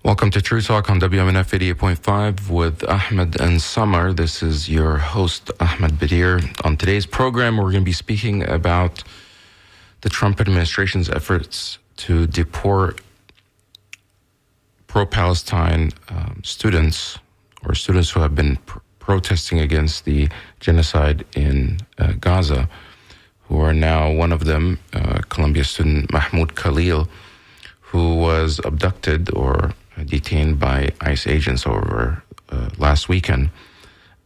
Welcome to True Talk on WMNF 88.5 with Ahmed and Samar. This is your host, Ahmed Bedier. On today's program, we're going to be speaking about the Trump administration's efforts to deport pro-Palestine students or students who have been protesting against the genocide in Gaza, who are now, one of them, Columbia student Mahmoud Khalil, who was abducted or detained by ICE agents over last weekend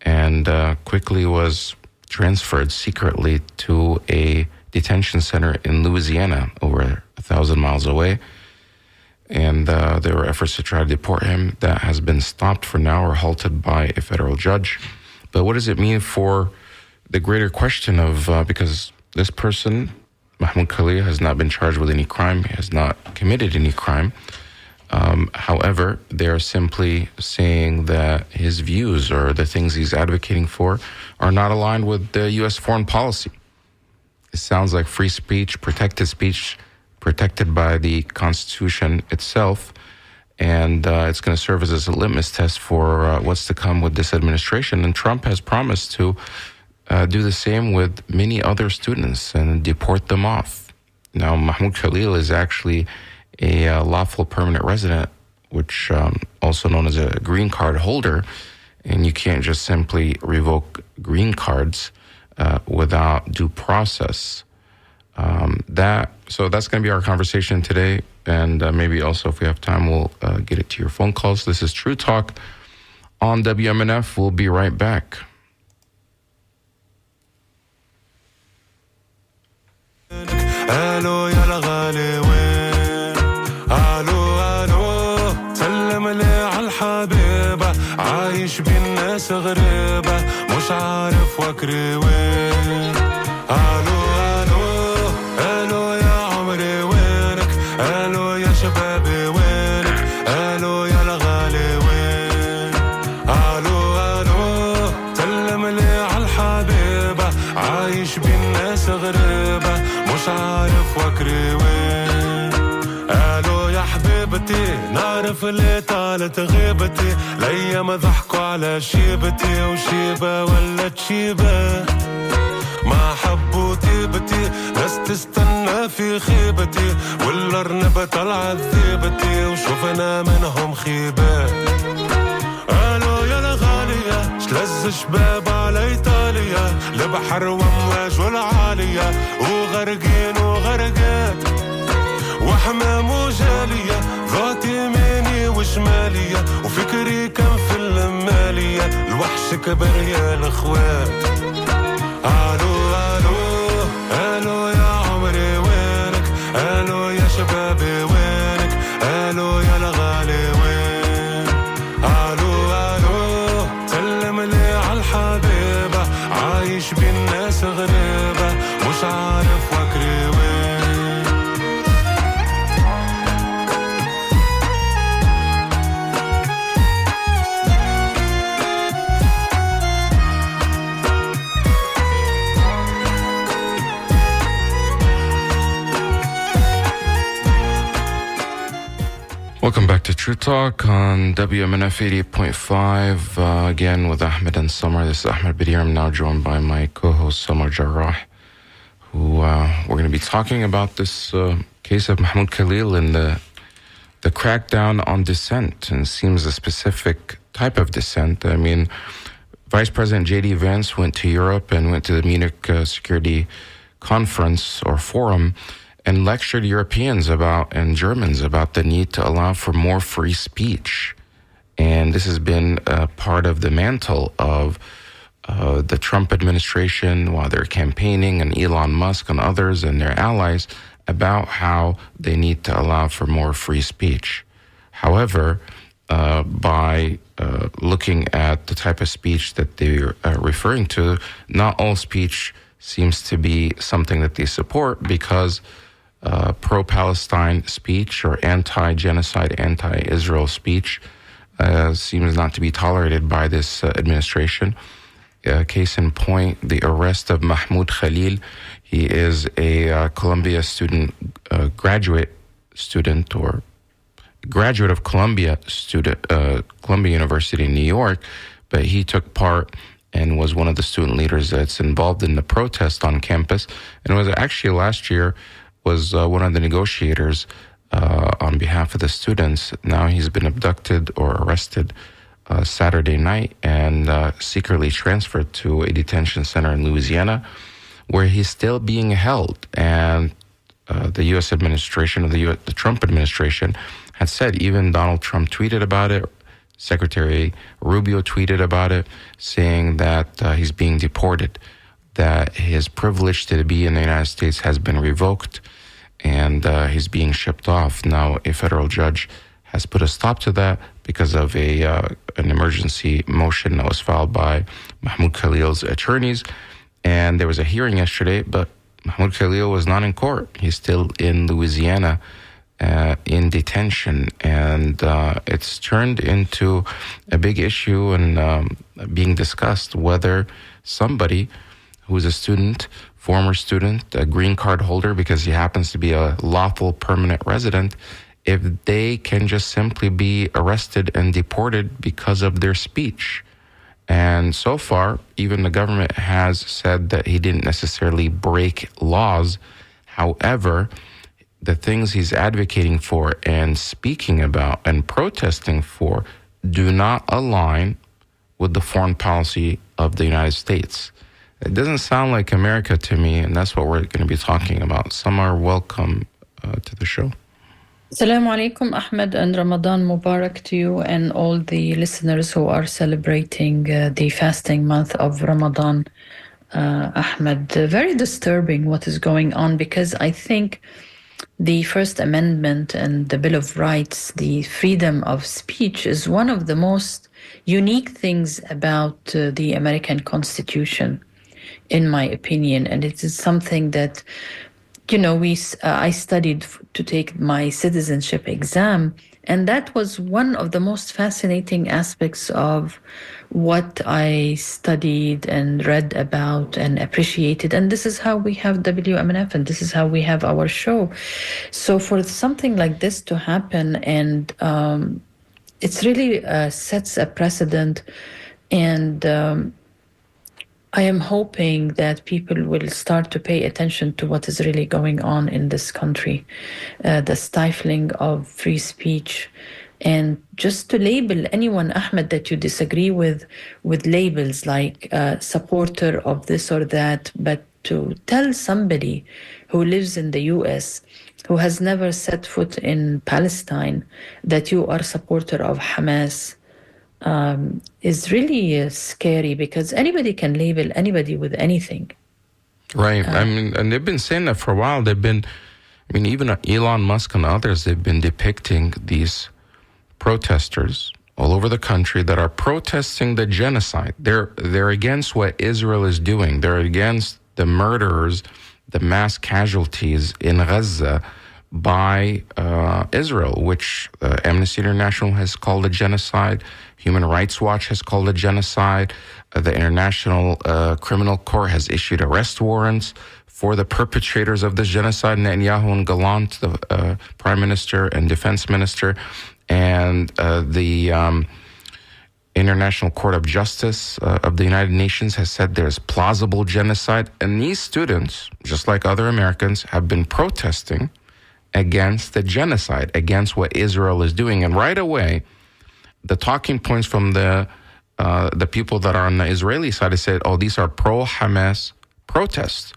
and quickly was transferred secretly to a detention center in Louisiana over 1,000 miles away. And there were efforts to try to deport him. That has been stopped for now or halted by a federal judge. But what does it mean for the greater question of, because this person, Mahmoud Khalil, has not been charged with any crime, he has not committed any crime. However, they're simply saying that his views or the things he's advocating for are not aligned with the U.S. foreign policy. It sounds like free speech, protected by the Constitution itself, and it's going to serve as a litmus test for what's to come with this administration. And Trump has promised to do the same with many other students and deport them off. Now, Mahmoud Khalil is actually a lawful permanent resident, which also known as a green card holder, and you can't just simply revoke green cards without due process. So that's going to be our conversation today, and maybe also if we have time, we'll get it to your phone calls. This is True Talk on WMNF. We'll be right back. الو يا الغالي وين الو الو سلم لي عالحبيبه عايش بالناس غريبه مش عارف وكري وين الو الو الو يا عمري وينك الو يا شبابي وينك الو يا الغالي وين الو الو سلم لي عالحبيبه عايش بالناس غريبه مش عارف وكري وين قالوا يا حبيبتي نعرف اللي طالت غيبتي الايام ضحكوا على شيبتي وشيبه ولا تشيبه ما حبوا طيبتي ناس تستنى في خيبتي والارنبه طلعت ذيبتي وشوفنا منهم خيبات قالوا يا الغاليه شلز شباب على ايطاليا البحر وامواج والعاليه وغرقين وغرقات وحمام وجاليه ذات يميني وشماليه وفكري كان في الماليه الوحش كبر يا الاخوات الو الو الو يا عمري وينك الو يا شبابي وينك الو يا الغالي وين الو الو سلم لي عالحبيبه عايش بالناس غريبه مش عارف وكري وين Welcome back to True Talk on WMNF 88.5. Again with Ahmed and Samar. This is Ahmed Bedier. I'm now joined by my co-host Samar Jarrah, who we're going to be talking about this case of Mahmoud Khalil and the crackdown on dissent, and it seems a specific type of dissent. I mean, Vice President J.D. Vance went to Europe and went to the Munich Security Conference or Forum and lectured Europeans and Germans about the need to allow for more free speech. And this has been part of the mantle of the Trump administration while they're campaigning, and Elon Musk and others and their allies, about how they need to allow for more free speech. However, by looking at the type of speech that they're referring to, not all speech seems to be something that they support, because pro-Palestine speech or anti-genocide, anti-Israel speech seems not to be tolerated by this administration. Case in point, the arrest of Mahmoud Khalil. He is a Columbia student, graduate student, or graduate of Columbia University in New York, but he took part and was one of the student leaders that's involved in the protest on campus, and was actually last year was one of the negotiators on behalf of the students. Now he's been abducted or arrested Saturday night and secretly transferred to a detention center in Louisiana, where he's still being held. And the U.S. administration, or the Trump administration, had said, even Donald Trump tweeted about it, Secretary Rubio tweeted about it, saying that he's being deported, that his privilege to be in the United States has been revoked, and he's being shipped off. Now, a federal judge has put a stop to that because of an emergency motion that was filed by Mahmoud Khalil's attorneys. And there was a hearing yesterday, but Mahmoud Khalil was not in court. He's still in Louisiana in detention. And it's turned into a big issue and being discussed whether somebody who's a student, former student, a green card holder, because he happens to be a lawful permanent resident, if they can just simply be arrested and deported because of their speech. And so far, even the government has said that he didn't necessarily break laws. However, the things he's advocating for and speaking about and protesting for do not align with the foreign policy of the United States. It doesn't sound like America to me, and that's what we're going to be talking about. Samar, welcome to the show. Assalamu alaikum, Ahmed, and Ramadan Mubarak to you and all the listeners who are celebrating the fasting month of Ramadan. Ahmed, very disturbing what is going on, because I think the First Amendment and the Bill of Rights, the freedom of speech, is one of the most unique things about the American Constitution, in my opinion. And it is something that, I studied to take my citizenship exam, and that was one of the most fascinating aspects of what I studied and read about and appreciated. And this is how we have WMNF, and this is how we have our show. So for something like this to happen, and it's really sets a precedent, and I am hoping that people will start to pay attention to what is really going on in this country, the stifling of free speech, and just to label anyone, Ahmed, that you disagree with labels like supporter of this or that, but to tell somebody who lives in the U.S., who has never set foot in Palestine, that you are a supporter of Hamas, is really scary, because anybody can label anybody with anything. Right. And they've been saying that for a while. Even Elon Musk and others, they've been depicting these protesters all over the country that are protesting the genocide. They're against what Israel is doing. They're against the murderers, the mass casualties in Gaza by Israel, which Amnesty International has called a genocide. Human Rights Watch has called a genocide. The International Criminal Court has issued arrest warrants for the perpetrators of this genocide, Netanyahu and Gallant, the Prime Minister and Defense Minister. And the International Court of Justice of the United Nations has said there's plausible genocide. And these students, just like other Americans, have been protesting against the genocide, against what Israel is doing. And right away, the talking points from the people that are on the Israeli side have said, these are pro-Hamas protests.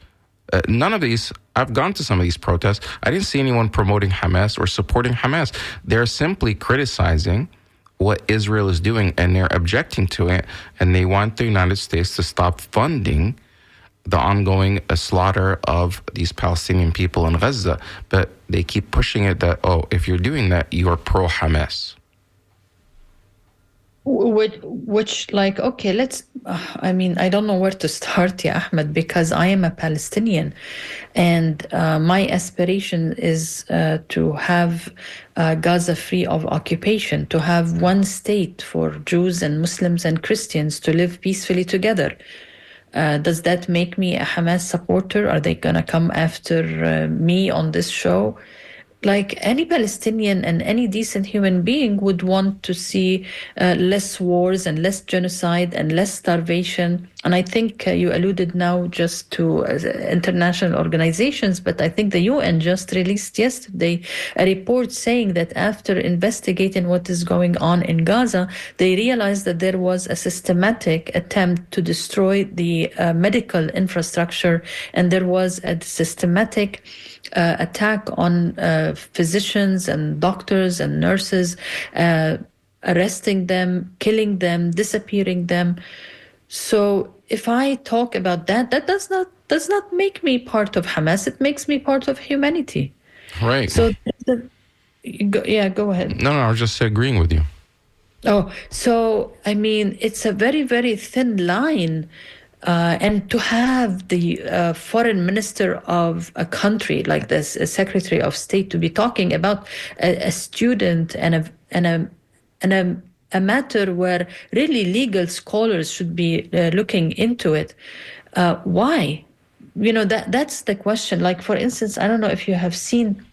None of these, I've gone to some of these protests, I didn't see anyone promoting Hamas or supporting Hamas. They're simply criticizing what Israel is doing, and they're objecting to it, and they want the United States to stop funding the ongoing slaughter of these Palestinian people in Gaza. But they keep pushing it that, if you're doing that, you are pro-Hamas. Which okay, let's, I don't know where to start, Ahmed, because I am a Palestinian, and my aspiration is to have Gaza free of occupation, to have one state for Jews and Muslims and Christians to live peacefully together. Does that make me a Hamas supporter? Are they going to come after me on this show? Like any Palestinian and any decent human being would want to see less wars and less genocide and less starvation. And I think you alluded now just to international organizations, but I think the UN just released yesterday a report saying that after investigating what is going on in Gaza, they realized that there was a systematic attempt to destroy the medical infrastructure, and there was a systematic attack on physicians and doctors and nurses, arresting them, killing them, disappearing them. So if I talk about that, that does not make me part of Hamas. It makes me part of humanity. Right. So, go ahead. No, I was just agreeing with you. Oh, so I mean, it's a very, very thin line. And to have the foreign minister of a country like this, a secretary of state, to be talking about a student and a matter where really legal scholars should be looking into it. Why? That's the question. Like, for instance, I don't know if you have seen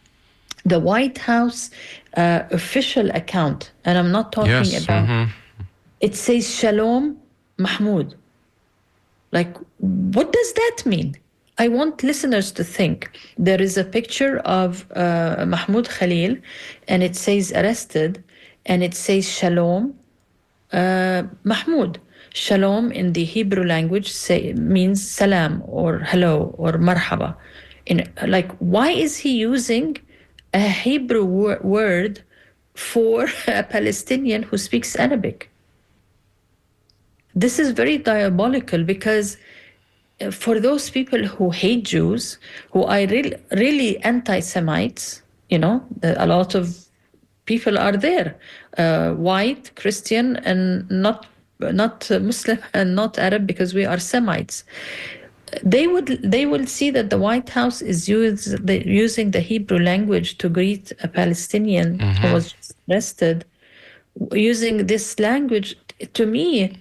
the White House official account, and I'm not talking about. Mm-hmm. It says Shalom Mahmoud. Like, what does that mean? I want listeners to think. There is a picture of Mahmoud Khalil, and it says arrested, and it says Shalom Mahmoud. Shalom in the Hebrew language means salam or hello or marhaba. Why is he using a Hebrew word for a Palestinian who speaks Arabic? This is very diabolical, because for those people who hate Jews, who are really anti-Semites, a lot of people are there, white, Christian, and not Muslim and not Arab, because we are Semites. They will see that the White House is using the Hebrew language to greet a Palestinian who was arrested, using this language. To me,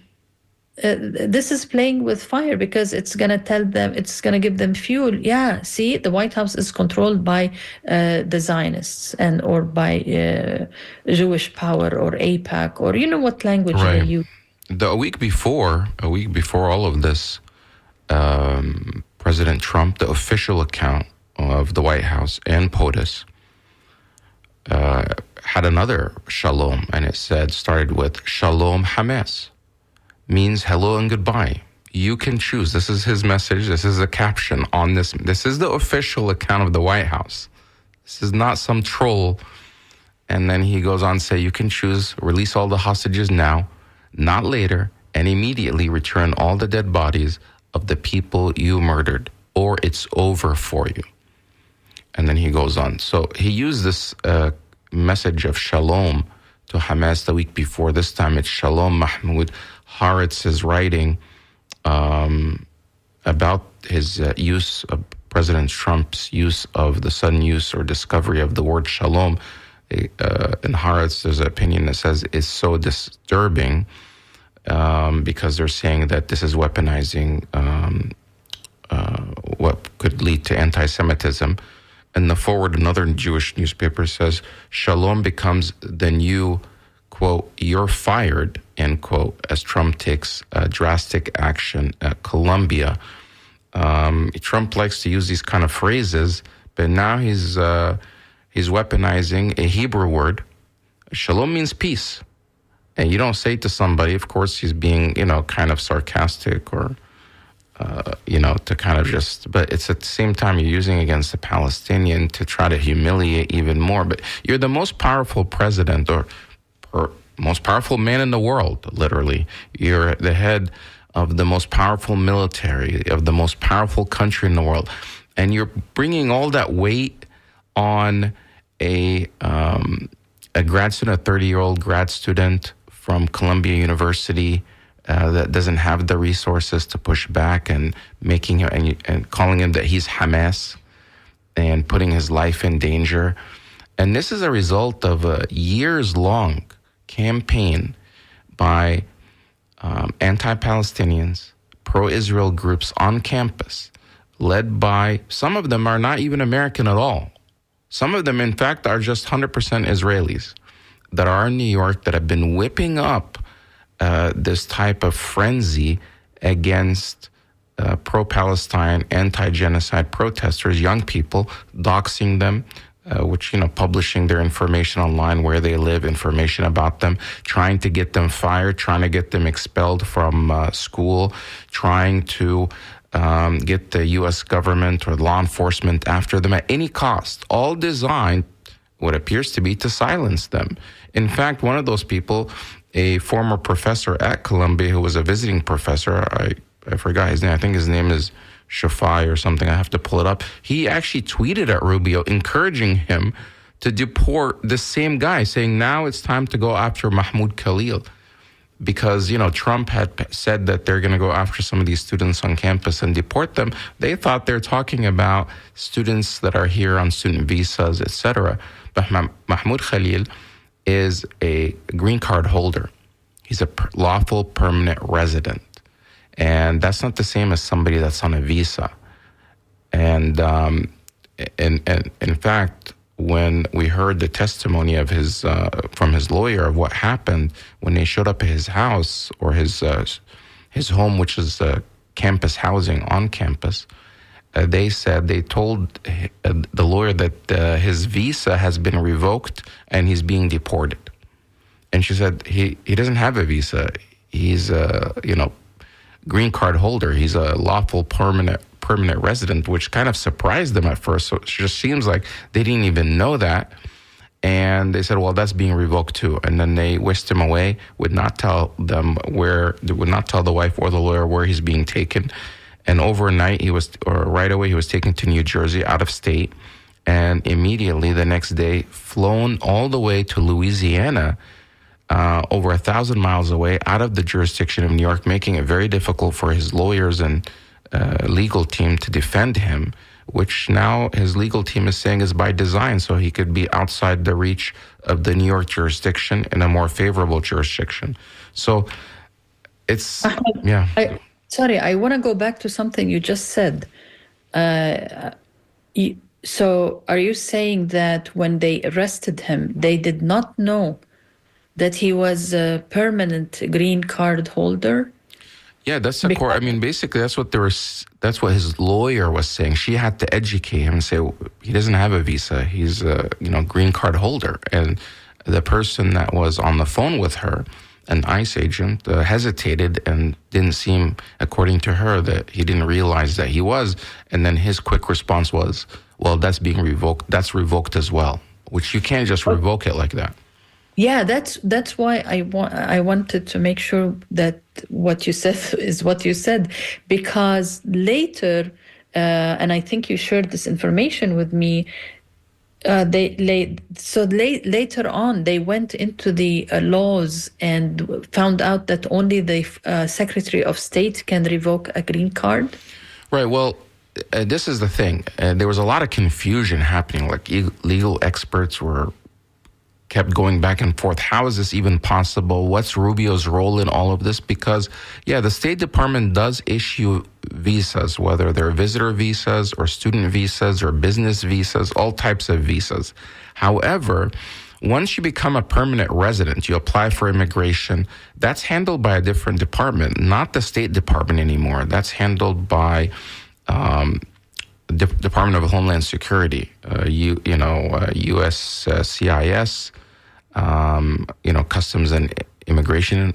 this is playing with fire, because it's going to give them fuel. Yeah, see, the White House is controlled by the Zionists or by Jewish Power or AIPAC, or what language they use. A week before all of this, President Trump, the official account of the White House and POTUS, had another shalom, and it started with Shalom Hamas. Means hello and goodbye. You can choose. This is his message. This is a caption on this. This is the official account of the White House. This is not some troll. And then he goes on to say, you can choose, release all the hostages now, not later, and immediately return all the dead bodies of the people you murdered, or it's over for you. And then he goes on. So he used this message of shalom to Hamas the week before. This time it's Shalom Mahmoud. Haaretz is writing about his use of President Trump's use of the sudden use or discovery of the word shalom. In Haaretz, there's an opinion that says it's so disturbing because they're saying that this is weaponizing what could lead to anti-Semitism. In the forward, another Jewish newspaper says, Shalom becomes the new, quote, you're fired, end quote, as Trump takes drastic action at Colombia. Trump likes to use these kind of phrases, but now he's weaponizing a Hebrew word. Shalom means peace. And you don't say to somebody, of course, he's being, kind of sarcastic or, to kind of just, but it's at the same time you're using against the Palestinian to try to humiliate even more. But you're the most powerful president or most powerful man in the world, literally. You're the head of the most powerful military, of the most powerful country in the world. And you're bringing all that weight on a grad student, a 30-year-old grad student from Columbia University that doesn't have the resources to push back, and making him and calling him that he's Hamas and putting his life in danger. And this is a result of a years-long campaign by anti-Palestinians, pro-Israel groups on campus, led by, some of them are not even American at all. Some of them, in fact, are just 100% Israelis that are in New York that have been whipping up this type of frenzy against pro-Palestine, anti-genocide protesters, young people, doxing them, publishing their information online, where they live, information about them, trying to get them fired, trying to get them expelled from school, trying to get the U.S. government or law enforcement after them at any cost, all designed, what appears to be, to silence them. In fact, one of those people, a former professor at Columbia who was a visiting professor, I forgot his name, I think his name is Shafai or something, I have to pull it up. He actually tweeted at Rubio encouraging him to deport the same guy, saying now it's time to go after Mahmoud Khalil. Because, Trump had said that they're going to go after some of these students on campus and deport them. They thought they're talking about students that are here on student visas, etc. But Mahmoud Khalil is a green card holder. He's a lawful permanent resident. And that's not the same as somebody that's on a visa. And in fact, when we heard the testimony of his from his lawyer of what happened when they showed up at his house or his home, which is campus housing on campus, they told the lawyer that his visa has been revoked and he's being deported. And she said he doesn't have a visa. He's green card holder. He's a lawful permanent resident, which kind of surprised them at first. So it just seems like they didn't even know that. And they said, well, that's being revoked too. And then they whisked him away, would not tell the wife or the lawyer where he's being taken. And overnight, right away, he was taken to New Jersey, out of state. And immediately the next day, flown all the way to Louisiana, over 1,000 miles away, out of the jurisdiction of New York, making it very difficult for his lawyers and legal team to defend him, which now his legal team is saying is by design, so he could be outside the reach of the New York jurisdiction in a more favorable jurisdiction. So it's, yeah. I want to go back to something you just said. So are you saying that when they arrested him, they did not know that he was a permanent green card holder? Yeah, that's the core. I mean, basically, that's what his lawyer was saying. She had to educate him and say he doesn't have a visa. He's a green card holder. And the person that was on the phone with her, an ICE agent, hesitated and didn't seem, according to her, that he didn't realize that he was. And then his quick response was, "Well, that's being revoked. That's revoked as well." Which you can't just revoke it like that. Yeah, that's why I wanted to make sure that what you said is what you said, because later, and I think you shared this information with me. Later on, they went into the laws and found out that only the Secretary of State can revoke a green card. Right. Well, this is the thing. There was a lot of confusion happening. Like legal experts kept going back and forth. How is this even possible? What's Rubio's role in all of this? Because, yeah, the State Department does issue visas, whether they're visitor visas or student visas or business visas, all types of visas. However, once you become a permanent resident, you apply for immigration, that's handled by a different department, not the State Department anymore. That's handled by Department of Homeland Security, USCIS, Customs and Immigration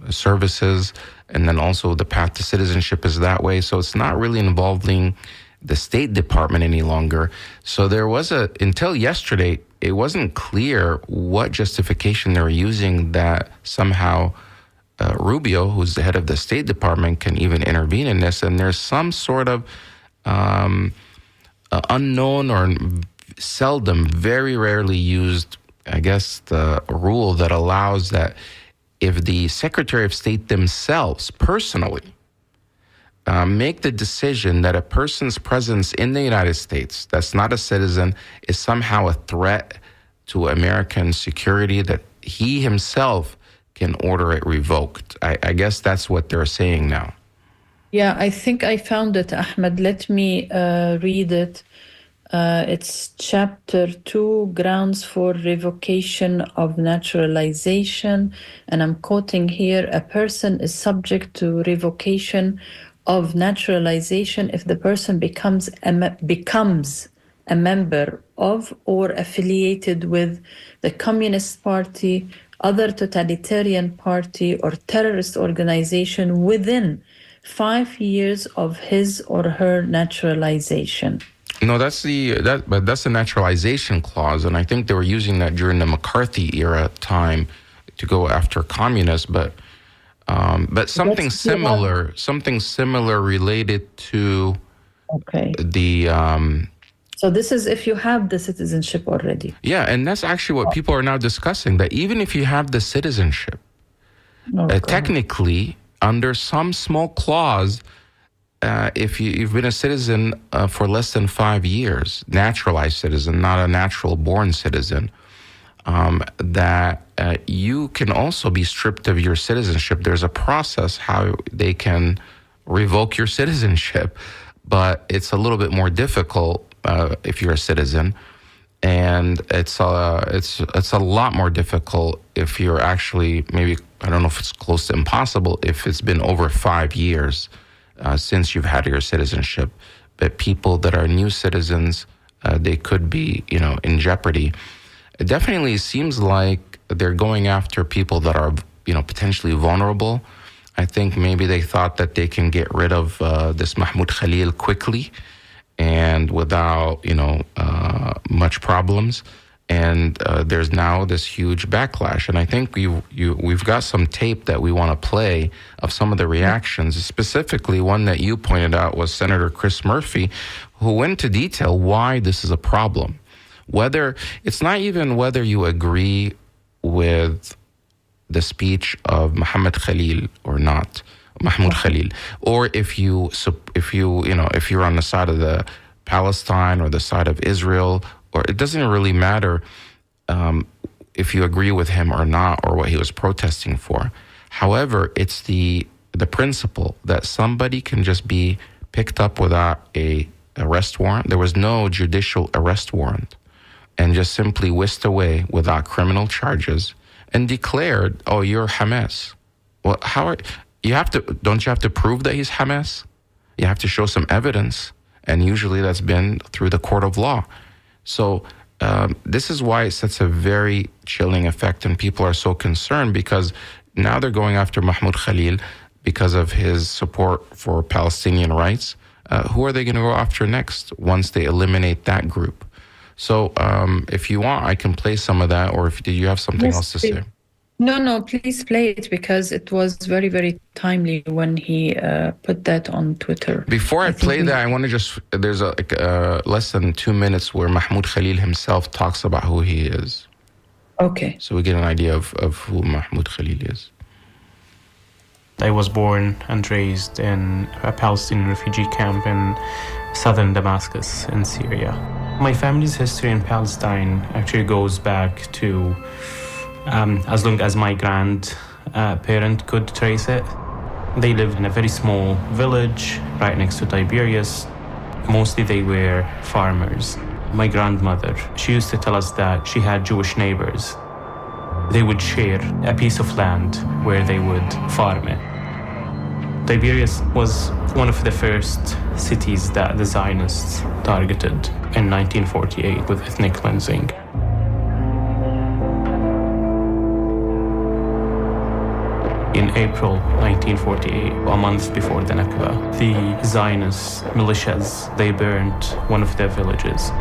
Services, and then also the path to citizenship is that way. So it's not really involving the State Department any longer. So there was until yesterday, it wasn't clear what justification they were using that somehow Rubio, who's the head of the State Department, can even intervene in this. And there's some sort of unknown or seldom, very rarely used, I guess, the rule that allows that if the Secretary of State themselves personally make the decision that a person's presence in the United States that's not a citizen is somehow a threat to American security, that he himself can order it revoked. I guess that's what they're saying now. Yeah, I think I found it, Ahmed. Let me read it. It's chapter 2, grounds for revocation of naturalization. And I'm quoting here, a person is subject to revocation of naturalization if the person becomes a member of or affiliated with the Communist Party, other totalitarian party, or terrorist organization within 5 years of his or her naturalization. No, that's the naturalization clause, and I think they were using that during the McCarthy era time to go after communists. But something similar related to the. So this is if you have the citizenship already. Yeah, and that's actually what people are now discussing. That even if you have the citizenship, technically under some small clause. If you've been a citizen for less than 5 years, naturalized citizen, not a natural-born citizen, that you can also be stripped of your citizenship. There's a process how they can revoke your citizenship, but it's a little bit more difficult if you're a citizen, and it's a lot more difficult if you're actually maybe, I don't know if it's close to impossible if it's been over 5 years. Since you've had your citizenship, but people that are new citizens, they could be, in jeopardy. It definitely seems like they're going after people that are, potentially vulnerable. I think maybe they thought that they can get rid of this Mahmoud Khalil quickly and without, much problems. And there's now this huge backlash. And I think we've got some tape that we want to play of some of the reactions. Specifically, one that you pointed out was Senator Chris Murphy, who went into detail why this is a problem. It's not even whether you agree with the speech of Mahmoud Khalil or not, Mahmoud Khalil, or if you're on the side of the Palestine or the side of Israel, or it doesn't really matter if you agree with him or not, or what he was protesting for. However, it's the principle that somebody can just be picked up without a arrest warrant. There was no judicial arrest warrant, and just simply whisked away without criminal charges and declared, "Oh, you're Hamas." Well, don't you have to prove that he's Hamas? You have to show some evidence, and usually that's been through the court of law. So this is why it sets a very chilling effect, and people are so concerned because now they're going after Mahmoud Khalil because of his support for Palestinian rights. Who are they going to go after next once they eliminate that group? So if you want, I can play some of that, or do you have something else to say? No, please play it because it was very, very timely when he put that on Twitter. Before I play that, I want to there's less than 2 minutes where Mahmoud Khalil himself talks about who he is. Okay. So we get an idea of who Mahmoud Khalil is. I was born and raised in a Palestinian refugee camp in southern Damascus in Syria. My family's history in Palestine actually goes back to as long as my grandparent could trace it. They lived in a very small village right next to Tiberias. Mostly they were farmers. My grandmother, she used to tell us that she had Jewish neighbors. They would share a piece of land where they would farm it. Tiberias was one of the first cities that the Zionists targeted in 1948 with ethnic cleansing. In April 1948, a month before the Nakba, the Zionist militias, they burned one of their villages.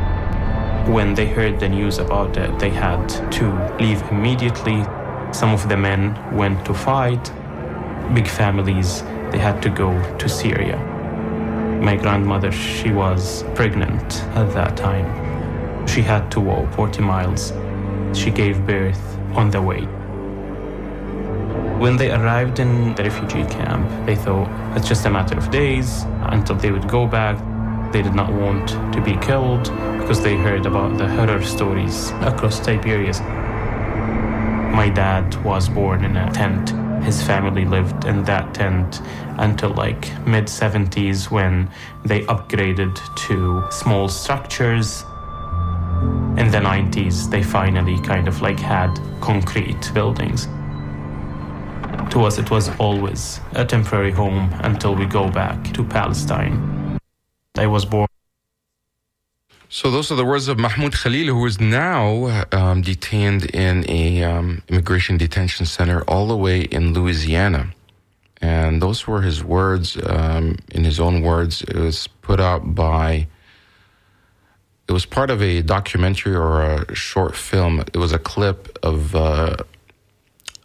When they heard the news about it, they had to leave immediately. Some of the men went to fight. Big families, they had to go to Syria. My grandmother, she was pregnant at that time. She had to walk 40 miles. She gave birth on the way. When they arrived in the refugee camp, they thought it's just a matter of days until they would go back. They did not want to be killed because they heard about the horror stories across Tiberias. My dad was born in a tent. His family lived in that tent until like mid-70s when they upgraded to small structures. In the 90s, they finally kind of like had concrete buildings. To us, it was always a temporary home until we go back to Palestine. I was born. So those are the words of Mahmoud Khalil, who is now detained in a immigration detention center all the way in Louisiana. And those were his words, in his own words. It was put out it was part of a documentary or a short film. It was a clip of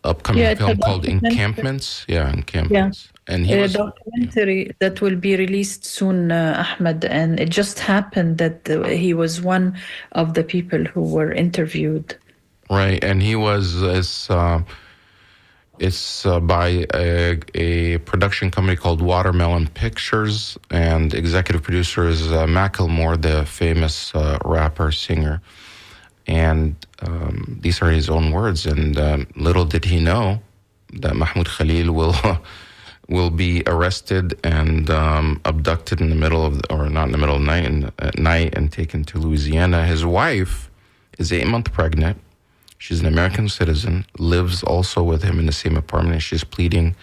upcoming film called Encampments. Yeah, Encampments. Yeah. And a documentary that will be released soon, Ahmed, and it just happened that he was one of the people who were interviewed. Right, and he was, it's by a production company called Watermelon Pictures, and executive producer is Macklemore, the famous rapper, singer. And these are his own words, and little did he know that Mahmoud Khalil will be arrested and abducted in the middle of, or not in the middle of the night, at night, and taken to Louisiana. His wife is 8 months pregnant. She's an American citizen, lives also with him in the same apartment, and she's pleading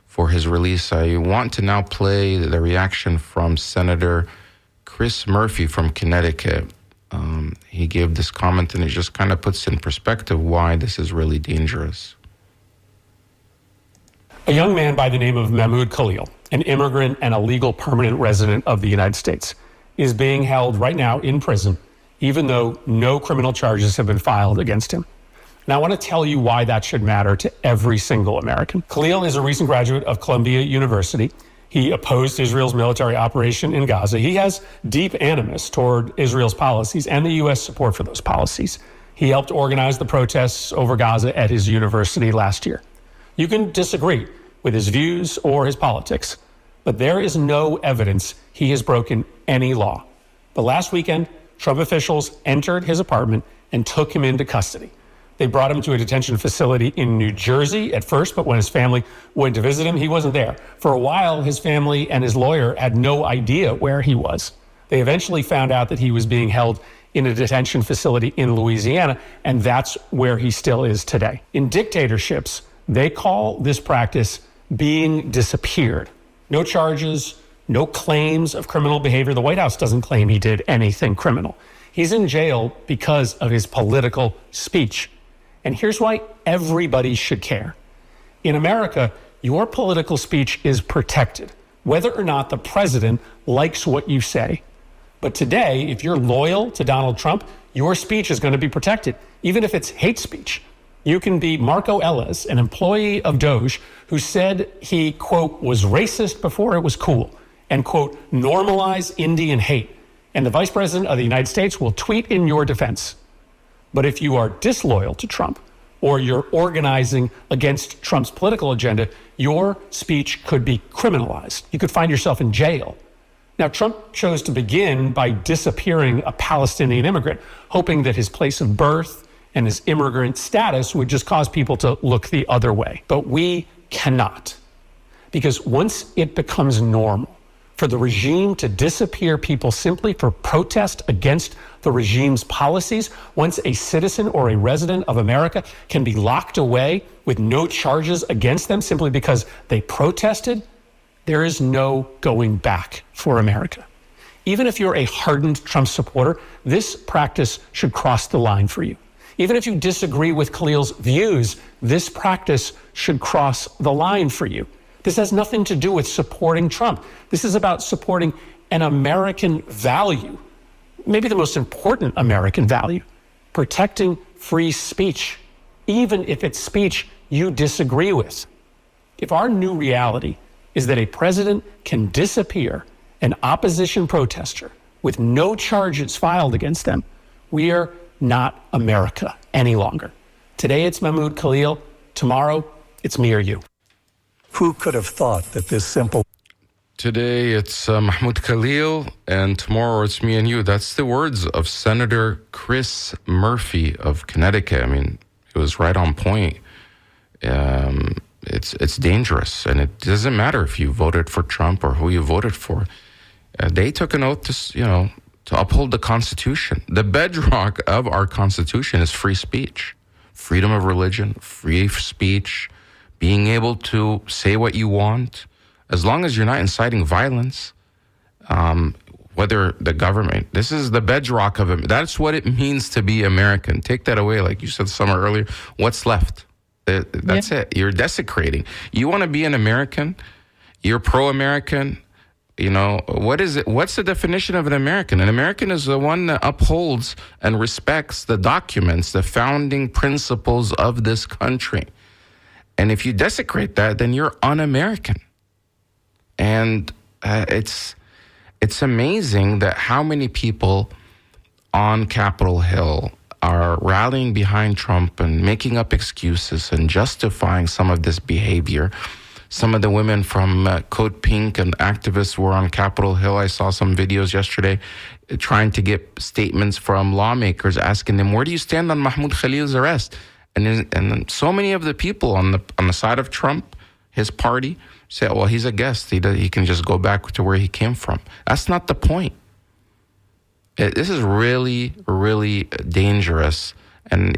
for his release. I want to now play the reaction from Senator Chris Murphy from Connecticut. He gave this comment, and it just kind of puts in perspective why this is really dangerous. A young man by the name of Mahmoud Khalil, an immigrant and a legal permanent resident of the United States, is being held right now in prison, even though no criminal charges have been filed against him. Now, I want to tell you why that should matter to every single American. Khalil is a recent graduate of Columbia University. He opposed Israel's military operation in Gaza. He has deep animus toward Israel's policies and the U.S. support for those policies. He helped organize the protests over Gaza at his university last year. You can disagree with his views or his politics, but there is no evidence he has broken any law. But last weekend, Trump officials entered his apartment and took him into custody. They brought him to a detention facility in New Jersey at first, but when his family went to visit him, he wasn't there. For a while, his family and his lawyer had no idea where he was. They eventually found out that he was being held in a detention facility in Louisiana, and that's where he still is today. In dictatorships, they call this practice being disappeared. No charges, no claims of criminal behavior. The White House doesn't claim he did anything criminal. He's in jail because of his political speech. And here's why everybody should care. In America, your political speech is protected, whether or not the president likes what you say. But today, if you're loyal to Donald Trump, your speech is going to be protected, even if it's hate speech. You can be Marco Ellis, an employee of Doge, who said he, quote, was racist before it was cool, and, quote, normalize Indian hate. And the vice president of the United States will tweet in your defense. But if you are disloyal to Trump, or you're organizing against Trump's political agenda, your speech could be criminalized. You could find yourself in jail. Now, Trump chose to begin by disappearing a Palestinian immigrant, hoping that his place of birth and his immigrant status would just cause people to look the other way. But we cannot. Because once it becomes normal for the regime to disappear people simply for protest against the regime's policies, once a citizen or a resident of America can be locked away with no charges against them simply because they protested, there is no going back for America. Even if you're a hardened Trump supporter, this practice should cross the line for you. Even if you disagree with Khalil's views, this practice should cross the line for you. This has nothing to do with supporting Trump. This is about supporting an American value, maybe the most important American value, protecting free speech, even if it's speech you disagree with. If our new reality is that a president can disappear an opposition protester with no charges filed against them, we are not America any longer. Today it's Mahmoud Khalil. Tomorrow it's me or you. Who could have thought that this simple... Today it's Mahmoud Khalil, and tomorrow it's me and you. That's the words of Senator Chris Murphy of Connecticut. I mean, it was right on point. it's dangerous, and it doesn't matter if you voted for Trump or who you voted for. They took an oath to uphold the Constitution. The bedrock of our Constitution is free speech, freedom of religion, free speech, being able to say what you want, as long as you're not inciting violence. Whether the government, this is the bedrock of it. That's what it means to be American. Take that away, like you said, Samar, earlier. What's left? That's it. You're desecrating. You want to be an American? You're pro-American? You know, what is it? What's the definition of an American? An American is the one that upholds and respects the documents, the founding principles of this country. And if you desecrate that, then you're un-American. And it's amazing that how many people on Capitol Hill are rallying behind Trump and making up excuses and justifying some of this behavior. Some of the women from Code Pink and activists were on Capitol Hill. I saw some videos yesterday trying to get statements from lawmakers asking them, where do you stand on Mahmoud Khalil's arrest? And so many of the people on the side of Trump, his party, say, well, he's a guest. He can just go back to where he came from. That's not the point. This is really, really dangerous. And,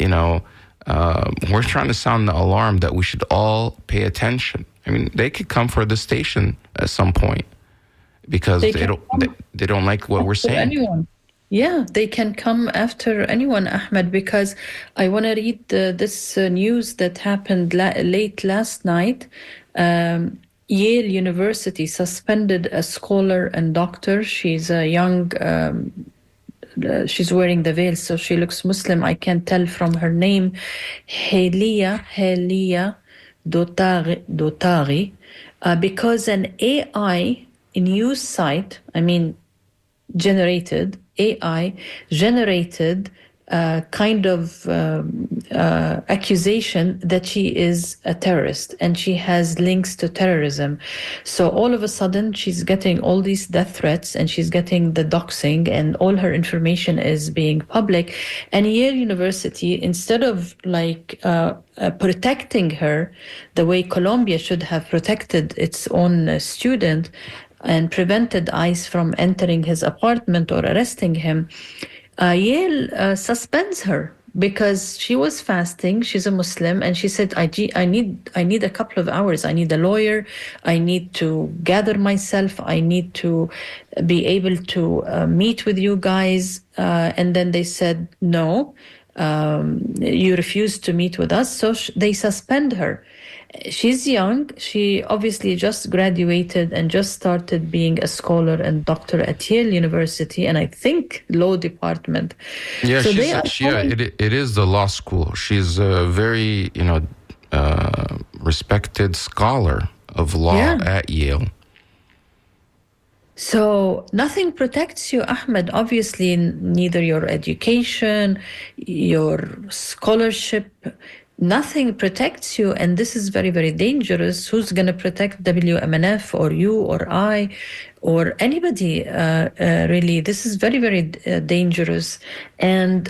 we're trying to sound the alarm that we should all pay attention. I mean, they could come for the station at some point because they don't like what we're saying. Anyone. Yeah, they can come after anyone, Ahmed, because I want to read this news that happened late last night. Yale University suspended a scholar and doctor. She's a young, she's wearing the veil, so she looks Muslim. I can tell from her name, Helia Dotari, because an AI news site, AI generated kind of accusation that she is a terrorist and she has links to terrorism. So all of a sudden she's getting all these death threats and she's getting the doxing and all her information is being public. And Yale University, instead of protecting her the way Colombia should have protected its own student and prevented ICE from entering his apartment or arresting him, Yale suspends her because she was fasting. She's a Muslim, and she said, I need a couple of hours. I need a lawyer. I need to gather myself. I need to be able to meet with you guys. And then they said, no, you refuse to meet with us. So they suspend her. She's young. She obviously just graduated and just started being a scholar and doctor at Yale University, and I think law department. Yeah, so it is the law school. She's a very, respected scholar of law at Yale. So nothing protects you, Ahmed. Obviously, neither your education, your scholarship, nothing protects you, and this is very, very dangerous. Who's going to protect WMNF or you or I or anybody? Really, this is very, very dangerous. And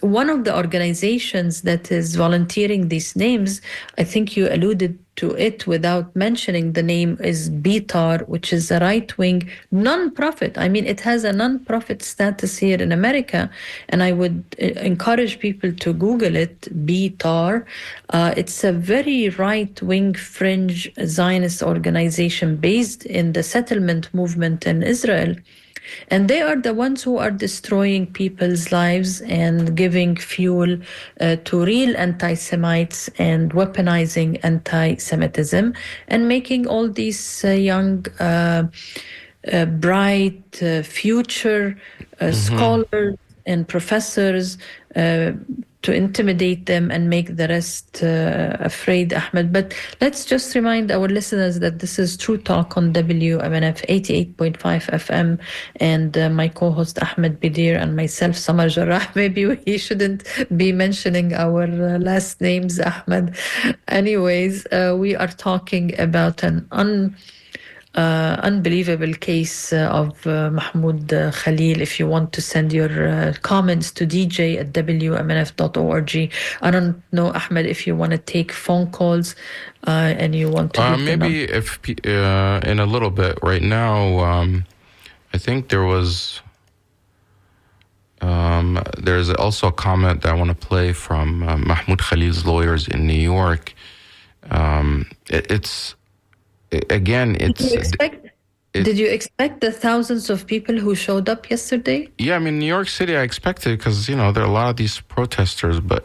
one of the organizations that is volunteering these names, I think you alluded to it without mentioning the name, is BTAR, which is a right-wing non-profit. It has a non-profit status here in America, and I would encourage people to Google it, BTAR. It's a very right-wing fringe Zionist organization based in the settlement movement in Israel. And they are the ones who are destroying people's lives and giving fuel to real anti-Semites and weaponizing anti-Semitism and making all these young, bright, future scholars and professors to intimidate them and make the rest afraid, Ahmed. But let's just remind our listeners that this is True Talk on WMNF 88.5 FM, and my co-host Ahmed Bedier and myself, Samar Jarrah. Maybe we shouldn't be mentioning our last names, Ahmed. Anyways, we are talking about an unbelievable case of Mahmoud Khalil. If you want to send your comments to dj@wmnf.org. I don't know, Ahmed, if you want to take phone calls and you want to give maybe if in a little bit. Right now, I think there's also a comment that I want to play from Mahmoud Khalil's lawyers in New York. Did you expect the thousands of people who showed up yesterday? Yeah, I mean, New York City, I expected because, there are a lot of these protesters, but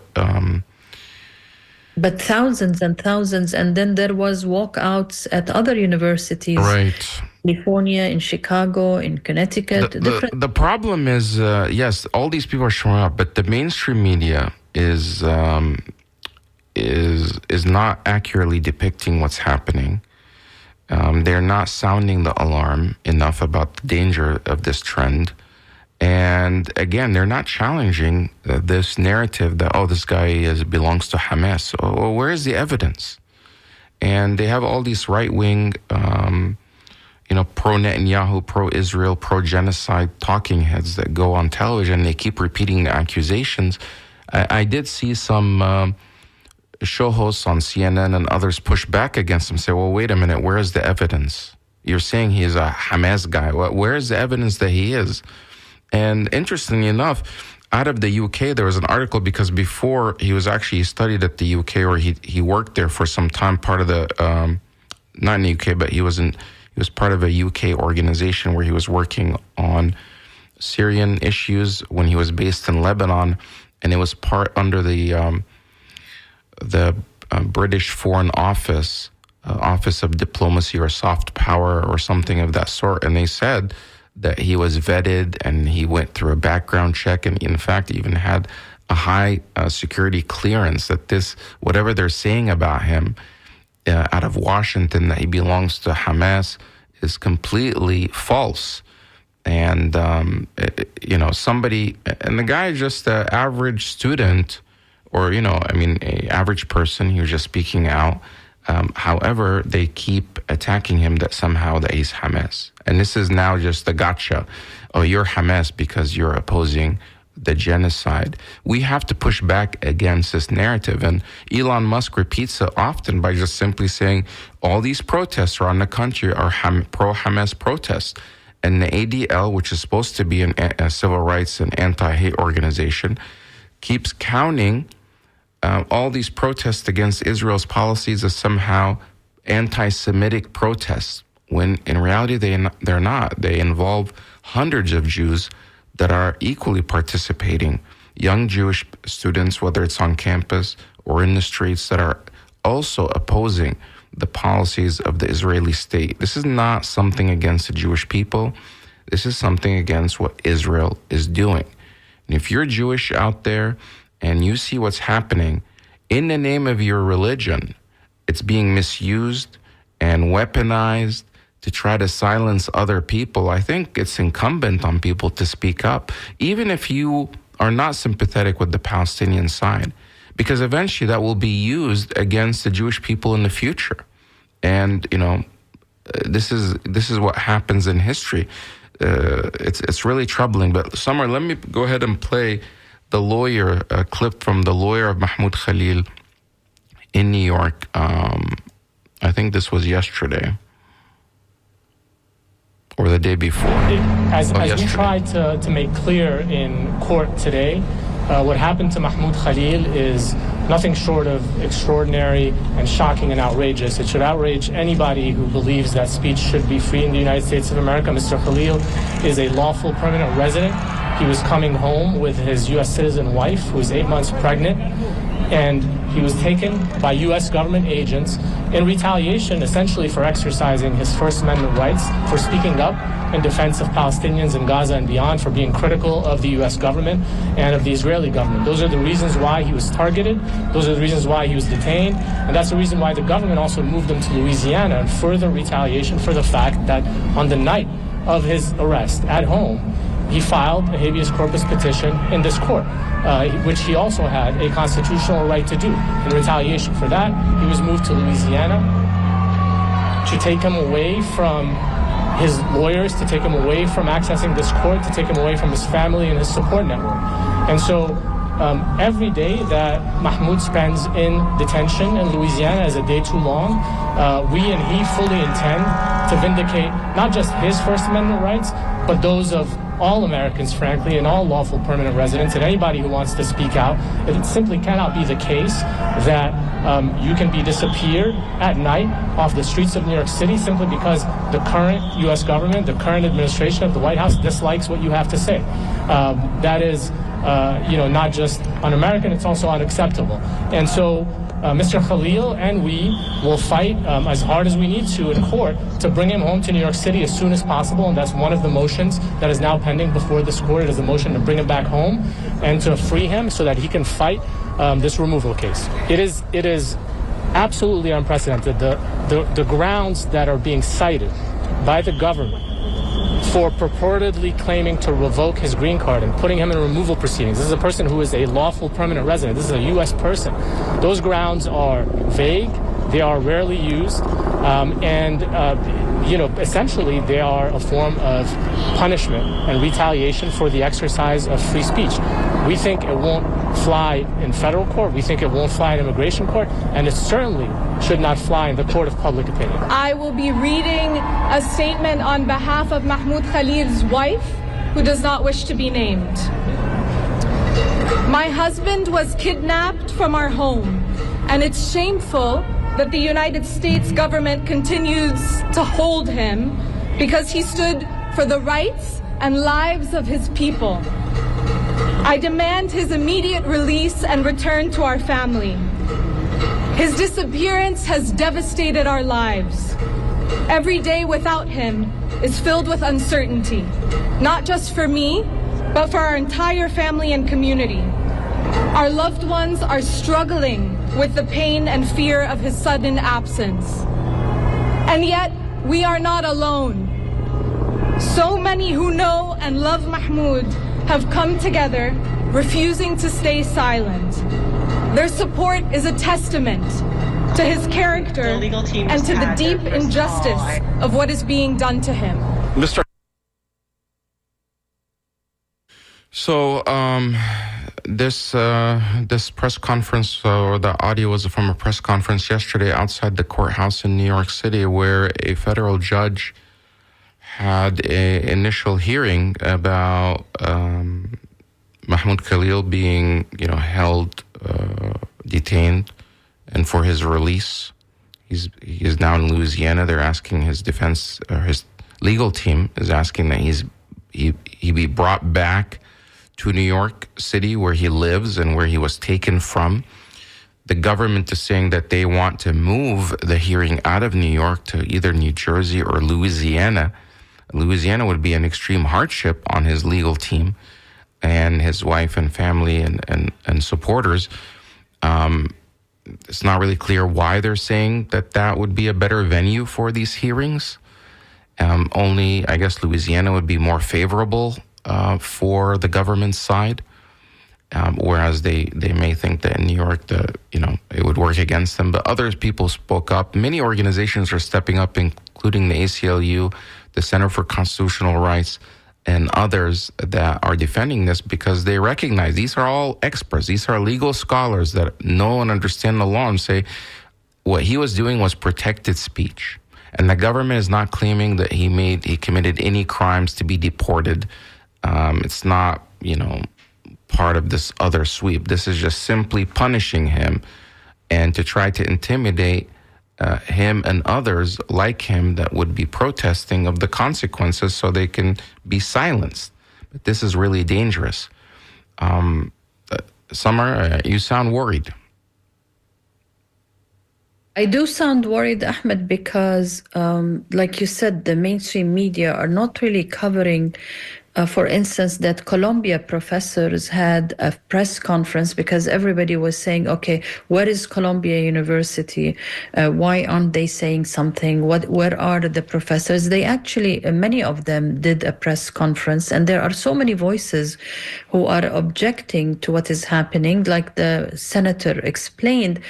thousands and thousands, and then there was walkouts at other universities. Right. California, in Chicago, in Connecticut. The problem is, yes, all these people are showing up, but the mainstream media is not accurately depicting what's happening. They're not sounding the alarm enough about the danger of this trend. And again, they're not challenging this narrative that, this guy belongs to Hamas. Well, where is the evidence? And they have all these right-wing, pro-Netanyahu, pro-Israel, pro-genocide talking heads that go on television. They keep repeating the accusations. I did see some show hosts on CNN and others push back against him, say, well, wait a minute, where is the evidence? You're saying he is a Hamas guy. Well, where is the evidence that he is? And interestingly enough, out of the UK, there was an article because before he studied at the UK, or he worked there for some time, part of the, not in the UK, but he was part of a UK organization where he was working on Syrian issues when he was based in Lebanon, and it was part under the British Foreign Office, Office of Diplomacy or Soft Power or something of that sort. And they said that he was vetted and he went through a background check, and in fact even had a high security clearance, that whatever they're saying about him out of Washington, that he belongs to Hamas, is completely false. And, somebody, and the guy is just an average student, or, an average person. He was just speaking out. However, they keep attacking him that he's Hamas. And this is now just a gotcha. Oh, you're Hamas because you're opposing the genocide. We have to push back against this narrative. And Elon Musk repeats it often by just simply saying all these protests around the country are pro-Hamas protests. And the ADL, which is supposed to be a civil rights and anti-hate organization, keeps counting all these protests against Israel's policies as somehow anti-Semitic protests, when in reality they're not. They involve hundreds of Jews that are equally participating, young Jewish students, whether it's on campus or in the streets, that are also opposing the policies of the Israeli state. This is not something against the Jewish people. This is something against what Israel is doing. And if you're Jewish out there and you see what's happening in the name of your religion, it's being misused and weaponized to try to silence other people, I think it's incumbent on people to speak up, even if you are not sympathetic with the Palestinian side, because eventually that will be used against the Jewish people in the future. And, this is what happens in history. It's really troubling. But Samar, let me go ahead and play a clip from the lawyer of Mahmoud Khalil in New York. I think this was yesterday or the day before. As we tried to make clear in court today, what happened to Mahmoud Khalil is nothing short of extraordinary and shocking and outrageous. It should outrage anybody who believes that speech should be free in the United States of America. Mr. Khalil is a lawful permanent resident. He was coming home with his U.S. citizen wife, who is 8 months pregnant, and he was taken by U.S. government agents in retaliation, essentially for exercising his First Amendment rights, for speaking up in defense of Palestinians in Gaza and beyond, for being critical of the U.S. government and of the Israeli government. Those are the reasons why he was targeted. Those are the reasons why he was detained. And that's the reason why the government also moved him to Louisiana in further retaliation for the fact that on the night of his arrest at home, he filed a habeas corpus petition in this court, which he also had a constitutional right to do. In retaliation for that, he was moved to Louisiana. to take him away from his lawyers, to take him away from accessing this court, to take him away from his family and his support network. And so every day that Mahmoud spends in detention in Louisiana is a day too long. We and he fully intend to vindicate not just his First Amendment rights, but those of all Americans, frankly, and all lawful permanent residents, and anybody who wants to speak out. It simply cannot be the case that you can be disappeared at night off the streets of New York City simply because the current U.S. government, the current administration of the White House dislikes what you have to say. That is, not just un-American, it's also unacceptable. And so Mr. Khalil and we will fight as hard as we need to in court to bring him home to New York City as soon as possible, and that's one of the motions that is now pending before this court. It is a motion to bring him back home and to free him so that he can fight this removal case. It is absolutely unprecedented. The grounds that are being cited by the government for purportedly claiming to revoke his green card and putting him in removal proceedings. This is a person who is a lawful permanent resident. This is a U.S. person. Those grounds are vague. They are rarely used. Essentially they are a form of punishment and retaliation for the exercise of free speech. We think it won't fly in federal court. We think it won't fly in immigration court. And it certainly should not fly in the court of public opinion. I will be reading a statement on behalf of Mahmoud Khalil's wife, who does not wish to be named. My husband was kidnapped from our home, and it's shameful that the United States government continues to hold him because he stood for the rights and lives of his people. I demand his immediate release and return to our family. His disappearance has devastated our lives. Every day without him is filled with uncertainty, not just for me, but for our entire family and community. Our loved ones are struggling with the pain and fear of his sudden absence. And yet, we are not alone. So many who know and love Mahmoud have come together, refusing to stay silent. Their support is a testament to his character and to the deep injustice of what is being done to him. Mr. So, this press conference, or the audio was from a press conference yesterday outside the courthouse in New York City, where a federal judge had an initial hearing about Mahmoud Khalil being, held, detained, and for his release. He is now in Louisiana. They're asking his defense, or his legal team is asking that he be brought back to New York City, where he lives and where he was taken from. The government is saying that they want to move the hearing out of New York to either New Jersey or Louisiana. Louisiana would be an extreme hardship on his legal team and his wife and family and supporters. It's not really clear why they're saying that would be a better venue for these hearings. Only, I guess, Louisiana would be more favorable for the government side, whereas they may think that in New York, it would work against them. But other people spoke up. Many organizations are stepping up, including the ACLU, the Center for Constitutional Rights, and others that are defending this because they recognize these are all experts. These are legal scholars that know and understand the law and say what he was doing was protected speech. And the government is not claiming that he committed any crimes to be deported. It's not, part of this other sweep. This is just simply punishing him and to try to intimidate him and others like him that would be protesting of the consequences so they can be silenced. But this is really dangerous. Samar, you sound worried. I do sound worried, Ahmed, because, like you said, the mainstream media are not really covering, for instance, that Columbia professors had a press conference because everybody was saying, okay, where is Columbia University? Why aren't they saying something? Where are the professors? They actually, many of them did a press conference, and there are so many voices who are objecting to what is happening, like the senator explained.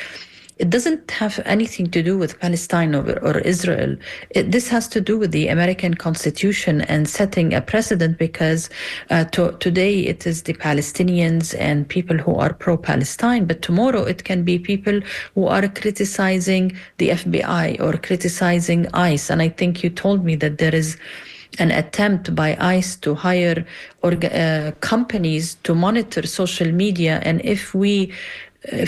it doesn't have anything to do with Palestine or Israel. This has to do with the American Constitution and setting a precedent, because today it is the Palestinians and people who are pro-Palestine, but tomorrow it can be people who are criticizing the FBI or criticizing ICE. And I think you told me that there is an attempt by ICE to hire companies to monitor social media. And if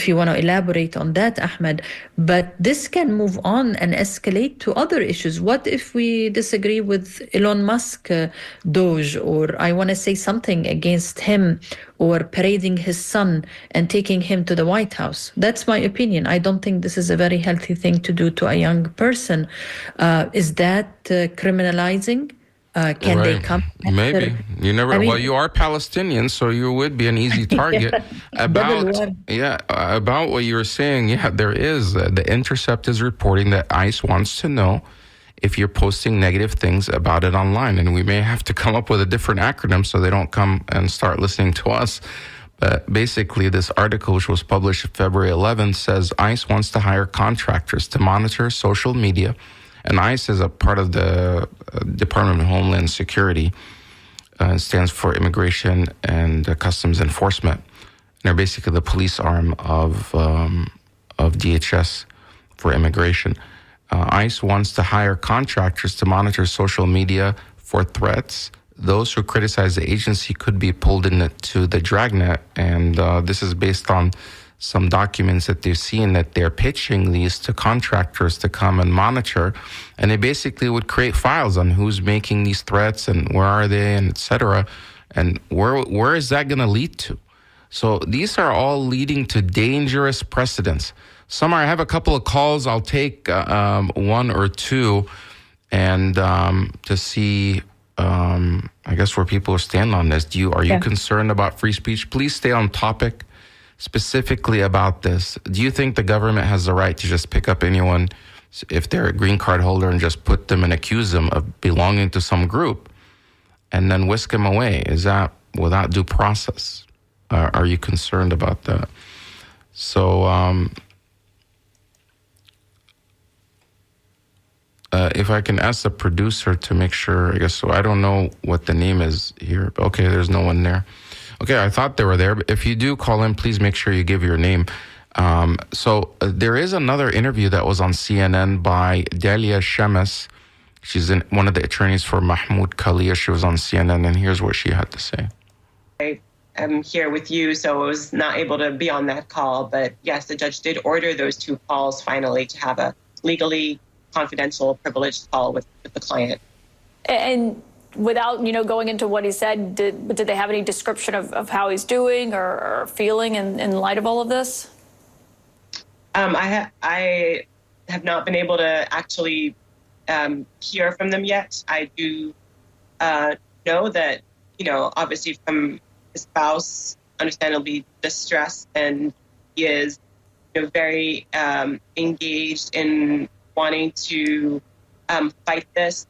you want to elaborate on that, Ahmed, but this can move on and escalate to other issues. What if we disagree with Elon Musk, Doge, or I want to say something against him, or parading his son and taking him to the White House? That's my opinion. I don't think this is a very healthy thing to do to a young person. Is that criminalizing? Can right. they come? Maybe. You never. Well, you are Palestinian, so you would be an easy target. About what you were saying. Yeah, there is. The Intercept is reporting that ICE wants to know if you're posting negative things about it online, and we may have to come up with a different acronym so they don't come and start listening to us. But basically, this article, which was published February 11th, says ICE wants to hire contractors to monitor social media. And ICE is a part of the Department of Homeland Security. Stands for Immigration and Customs Enforcement. And they're basically the police arm of DHS for immigration. ICE wants to hire contractors to monitor social media for threats. Those who criticize the agency could be pulled into the dragnet. And this is based on some documents that they've seen that they're pitching these to contractors to come and monitor. And they basically would create files on who's making these threats and where are they and et cetera. And where is that going to lead to? So these are all leading to dangerous precedents. Samar, I have a couple of calls. I'll take one or two and to see, I guess, where people stand on this. Are you concerned about free speech? Please stay on topic. Specifically about this, do you think the government has the right to just pick up anyone if they're a green card holder and just put them and accuse them of belonging to some group and then whisk them away? Is that without due process? Are you concerned about that? So if I can ask the producer to make sure, I guess, so I don't know what the name is here. Okay, there's no one there. Okay, I thought they were there, but if you do call in, please make sure you give your name. So there is another interview that was on CNN by Dalia Shemes. She's one of the attorneys for Mahmoud Khalil. She was on CNN, and here's what she had to say. I am here with you, so I was not able to be on that call. But yes, the judge did order those two calls finally to have a legally confidential, privileged call with the client. And without, going into what he said, did they have any description of how he's doing or feeling in light of all of this? I have not been able to actually hear from them yet. I do know that, obviously from his spouse, understandably distressed, and he is, very engaged in wanting to fight this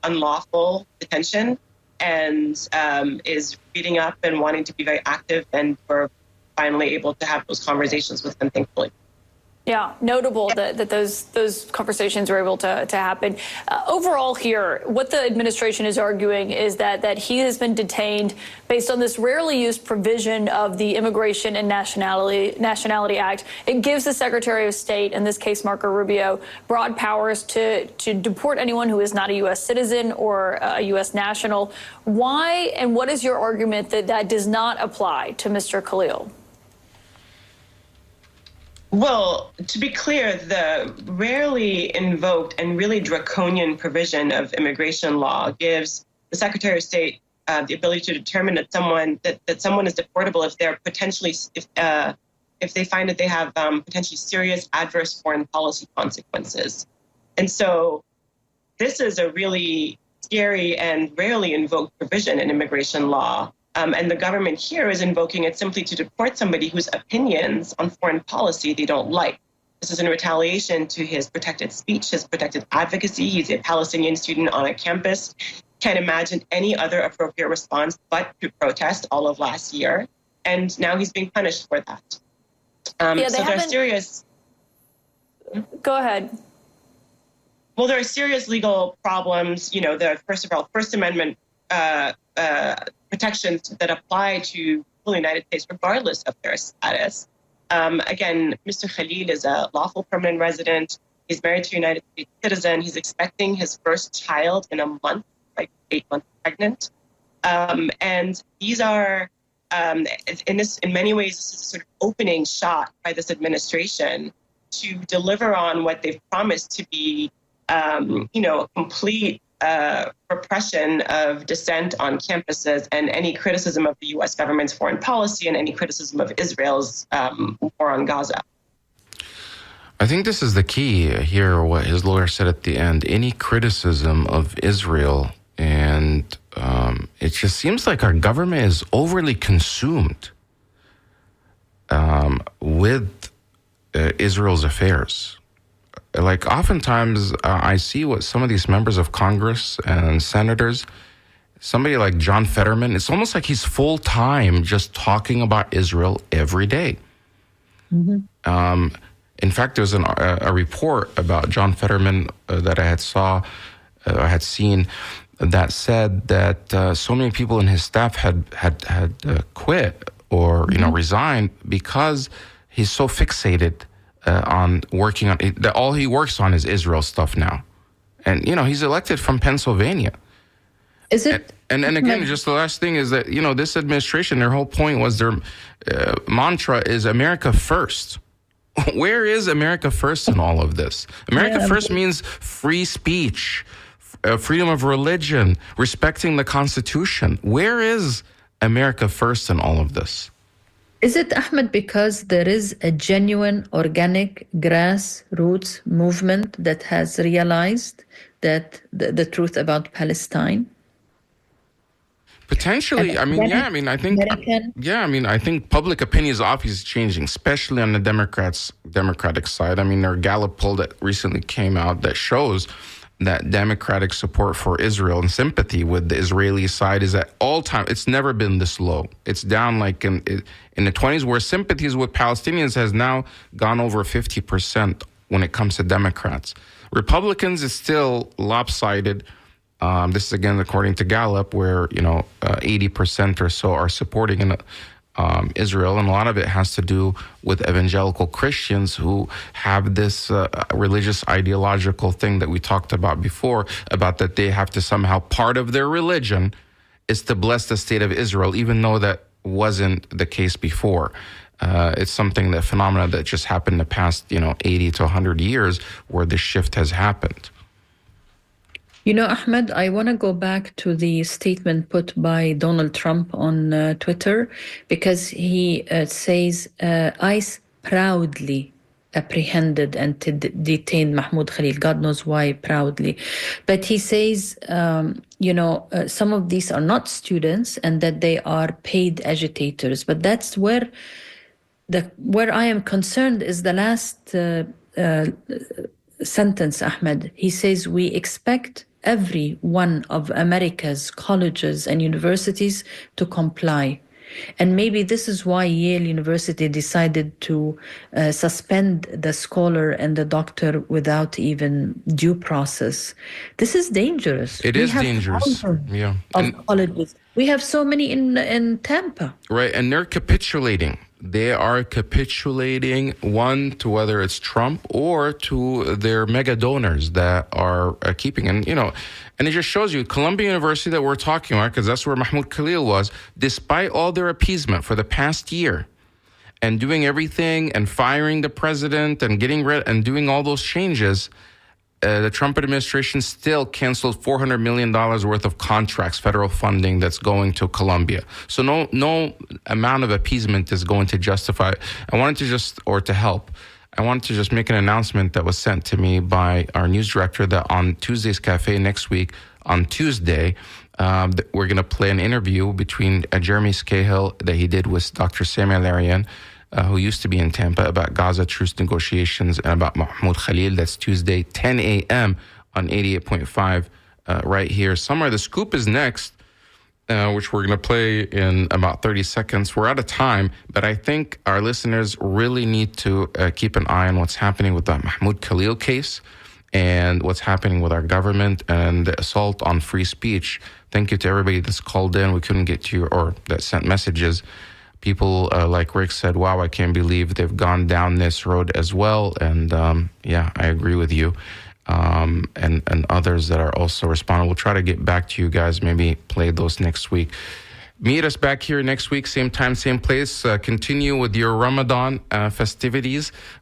unlawful detention, and is reading up and wanting to be very active, and we're finally able to have those conversations with them, thankfully. Yeah, notable that those conversations were able to happen. Overall here, what the administration is arguing is that he has been detained based on this rarely used provision of the Immigration and Nationality Act. It gives the Secretary of State, in this case Marco Rubio, broad powers to deport anyone who is not a U.S. citizen or a U.S. national. Why and what is your argument that does not apply to Mr. Khalil? Well, to be clear, the rarely invoked and really draconian provision of immigration law gives the Secretary of State the ability to determine that someone is deportable if they're potentially if they find that they have potentially serious adverse foreign policy consequences. And so this is a really scary and rarely invoked provision in immigration law. And the government here is invoking it simply to deport somebody whose opinions on foreign policy they don't like. This is in retaliation to his protected speech, his protected advocacy. He's a Palestinian student on a campus. Can't imagine any other appropriate response but to protest all of last year. And now he's being punished for that. So there are serious... Go ahead. Well, there are serious legal problems. First of all, First Amendment protections that apply to the United States, regardless of their status. Again, Mr. Khalil is a lawful permanent resident. He's married to a United States citizen. He's expecting his first child in a month, like 8 months pregnant. And these are, in many ways, this is a sort of opening shot by this administration to deliver on what they've promised to be, a complete repression of dissent on campuses and any criticism of the U.S. government's foreign policy and any criticism of Israel's war on Gaza. I think this is the key here, what his lawyer said at the end. Any criticism of Israel, and it just seems like our government is overly consumed with Israel's affairs. Like, oftentimes I see what some of these members of Congress and senators, somebody like John Fetterman, it's almost like he's full-time just talking about Israel every day. Mm-hmm. In fact, there was a report about John Fetterman that I had seen that said that so many people in his staff had quit or resigned because he's so fixated on working on it, that all he works on is Israel stuff now. And, he's elected from Pennsylvania. Is it? And again, just the last thing is that, this administration, their whole point was their mantra is America first. Where is America first in all of this? America first means free speech, freedom of religion, respecting the Constitution. Where is America first in all of this? Is it, Ahmed, because there is a genuine, organic, grassroots movement that has realized that the truth about Palestine? Potentially. I think public opinion is obviously changing, especially on the Democratic side. I mean, there are Gallup poll that recently came out that shows that Democratic support for Israel and sympathy with the Israeli side is at all time. It's never been this low. It's down like in the 20s, where sympathies with Palestinians has now gone over 50% when it comes to Democrats. Republicans is still lopsided. This is again according to Gallup, where 80% or so are supporting Israel, and a lot of it has to do with evangelical Christians who have this religious ideological thing that we talked about before, about that they have to somehow, part of their religion is to bless the state of Israel, even though that wasn't the case before. It's something, that phenomena that just happened in the past 80 to 100 years where this shift has happened. Ahmed, I want to go back to the statement put by Donald Trump on Twitter, because he says ICE proudly apprehended and detained Mahmoud Khalil. God knows why proudly. But he says, some of these are not students and that they are paid agitators. But that's where I am concerned is the last sentence, Ahmed. He says, we expect every one of America's colleges and universities to comply. And maybe this is why Yale University decided to suspend the scholar and the doctor without even due process. This is dangerous. It is dangerous. Yeah. Of colleges. We have so many in Tampa. Right, and they're capitulating. They are capitulating, one, to whether it's Trump or to their mega donors that are keeping. And, and it just shows you Columbia University that we're talking about, because that's where Mahmoud Khalil was, despite all their appeasement for the past year and doing everything and firing the president and getting rid and doing all those changes, the Trump administration still canceled $400 million worth of contracts, federal funding that's going to Columbia. So no amount of appeasement is going to justify. I wanted to just make an announcement that was sent to me by our news director that on Tuesday's Cafe next week, on Tuesday, we're going to play an interview between Jeremy Scahill that he did with Dr. Samar who used to be in Tampa, about Gaza truce negotiations, and about Mahmoud Khalil. That's Tuesday, 10 a.m. on 88.5 right here. Samar, the scoop is next. which we're going to play in about 30 seconds. We're out of time, but I think our listeners really need to keep an eye on what's happening with the Mahmoud Khalil case and what's happening with our government and the assault on free speech. Thank you to everybody that's called in. We couldn't get to you or that sent messages. People like Rick said, wow, I can't believe they've gone down this road as well. And yeah, I agree with you. And others that are also responding. We'll try to get back to you guys, maybe play those next week. Meet us back here next week, same time, same place. Continue with your Ramadan festivities.